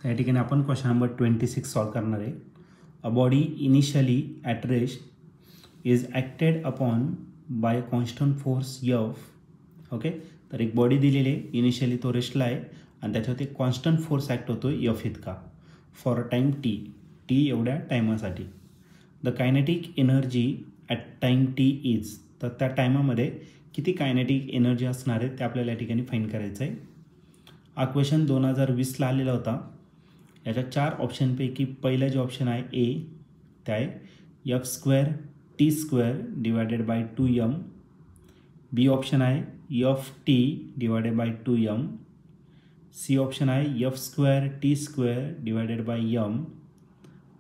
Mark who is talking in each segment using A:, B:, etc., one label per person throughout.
A: या ठिकाणी आपण क्वेश्चन नंबर 26 सॉल्व करणार आहे. A body initially at rest is acted upon by constant force F. Okay, तर एक बॉडी दिलेली आहे, इनिशियली तो रेस्टला आहे आणि त्याच्यावरती कॉन्स्टंट फोर्स ॲक्ट होतो एफ इतका फॉर अ टाईम टी एवढ्या टायमासाठी. The kinetic energy at time T is, तर त्या टायमामध्ये किती कायनेटिक एनर्जी असणार आहे ते आपल्याला या ठिकाणी फाईंड करायचं आहे. हा क्वेश्चन 2020ला आलेला होता. याच्या 4 ऑप्शनपैकी पहिला जो ऑप्शन आहे ए, ते आहे F square T square divided by 2m. B option आहे F T divided by 2m. C option आहे F square T square divided by m.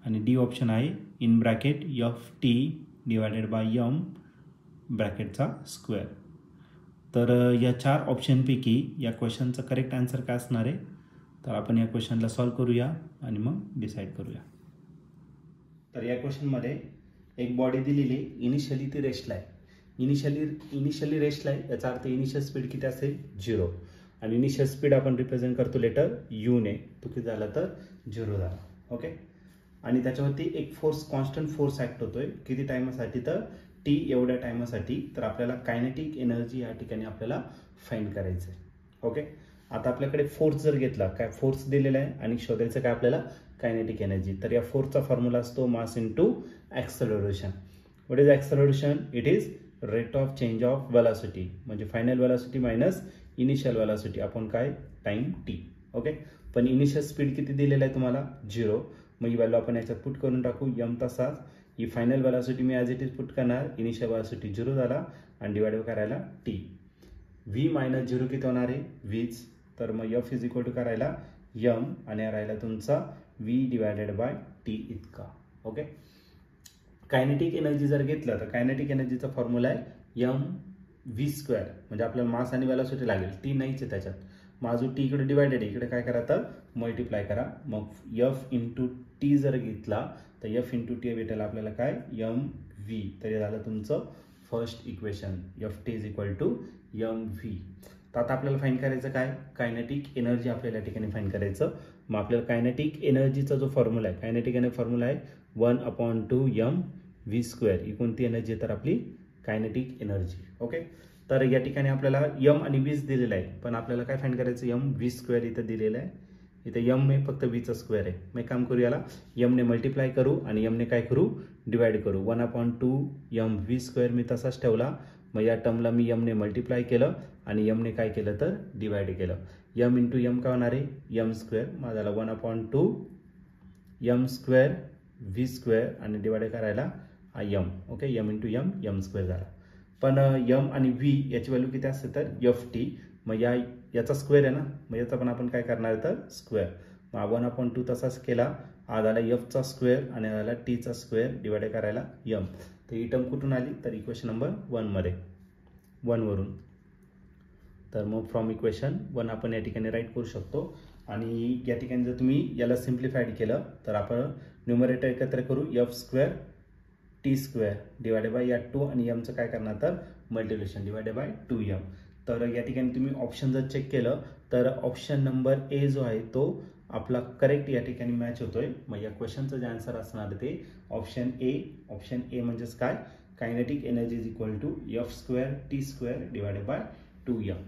A: आणि डी ऑप्शन आहे in bracket F T divided by m ब्रॅकेटचा square. तर या 4 ऑप्शनपैकी या क्वेश्चनचं correct answer काय असणार आहे, तर आपण या क्वेश्चनला सॉल्व करूया आणि मग डिसाईड करूया. तर या क्वेश्चनमध्ये एक बॉडी दिलेली, इनिशियली ती रेस्टला आहे. इनिशियली रेस्टला आहे याचा अर्थ इनिशियल स्पीड किती असेल 0, आणि इनिशियल स्पीड आपण रिप्रेझेंट करतो लेटर यू ने. तो किती झाला तर 0 झाला. ओके, आणि त्याच्यावरती एक कॉन्स्टंट फोर्स ॲक्ट होतोय किती टायमासाठी तर टी एवढ्या टायमासाठी. तर आपल्याला कायनेटिक एनर्जी या ठिकाणी आपल्याला फाइंड करायचं आहे. ओके, आता आपल्याकडे फोर्स जर घेतला, काय फोर्स दिलेला आहे आणि शोधायचं काय आपल्याला कायनेटिक एनर्जी. तर या फोर्सचा फॉर्म्युला असतो mass into acceleration. What is acceleration? It is rate of change of velocity, म्हणजे final velocity minus initial velocity आपण काय टाइम टी. ओके, पण इनिशियल स्पीड किती दिलेला आहे तुम्हाला 0. मग ही व्हॅल्यू आपण याच्यात पुट करून टाकू m तसाच. ही फायनल वेलॉसिटी मी ॲज इट इज पुट करणार, इनिशियल वेलॉसिटी 0 झाला आणि डिवाइड करायला टी. v मायनस 0 किती होणार आहे 20. तर मग f इज इक्वल टू करायला m आणि राहिला तुमचा v डिवायडेड बाय टी इतका. ओके, कायनेटिक एनर्जी जर घेतलं तर कायनेटिक एनर्जीचा फॉर्म्युला आहे mv स्क्वेअर, म्हणजे आपल्याला मास आणि वेलॉसिटी लागेल, टी नाहीच आहे त्याच्यात. माझू टी इकडे डिवायडेड आहे, इकडे काय करा तर मल्टिप्लाय करा. मग एफ इंटू टी जर घेतला तर एफ इंटू टी भेटेल आपल्याला काय mv. तर हे झालं तुमचं first equation, F t is equal to mv. तर आता आपल्याला फाईंड करायचं काय कायनेटिक एनर्जी आपल्याला या ठिकाणी फाईंड करायचं. मग आपल्याला कायनेटिक एनर्जीचा जो फॉर्म्युला आहे, कायनेटिक एनर्जी फॉर्म्युला आहे 1/2 mv स्क्वेअर. ही कोणती एनर्जी आहे तर आपली कायनेटिक एनर्जी. ओके, तर या ठिकाणी आपल्याला m आणि 20 दिलेलं आहे, पण आपल्याला काय फाइंड करायचं mv स्क्वेअर इथं दिलेलं आहे. इथं m हे फक्त v चा स्क्वेअर आहे. मग काम करू, याला m ने मल्टिप्लाय करू आणि m ने काय करू डिवाइड करू. 1/2 mv स्क्वेअर मी तसाच ठेवला. मग या टर्मला मी m ने मल्टिप्लाय केलं आणि m ने काय केलं तर डिवाइड केलं. m इंटू m काय होणार आहे m स्क्वेअर. मग झाला 1/2 m स्क्वेअर v स्क्वेअर आणि डिवाइड करायला हा m. Okay, m into m square झाला. पण m आणि v याची व्हॅल्यू किती असते तर एफ टी. मग याचा स्क्वेअर आहे ना, मग याचा पण आपण काय करणार तर स्क्वेअर. मग 1/2 तसाच केला, हा झाला एफचा स्क्वेअर आणि झाला टीचा स्क्वेअर डिवाइड करायला m. तर ही टर्म कुठून आली तर इक्वेशन नंबर 1 मध्ये 1 वरून. तर मग फ्रॉम इक्वेशन 1 आपण या ठिकाणी राईट करू शकतो. आणि या ठिकाणी जर तुम्ही याला सिम्प्लिफाईड केलं तर आपण न्यूमरेटर एकत्र करू F square T square divided bye या 2 आणि mचं काय करणार तर मल्टिप्लिकेशन डिवायडेड बाय 2m. तर या ठिकाणी तुम्ही ऑप्शन जर चेक केलं तर ऑप्शन नंबर ए जो आहे तो आपला करेक्ट या ठिकाणी मॅच होतोय. मग या क्वेश्चनचं जे आन्सर असणार ते ऑप्शन ए. ऑप्शन ए म्हणजेच काय kinetic energy is equal to F square T square divided by 2m.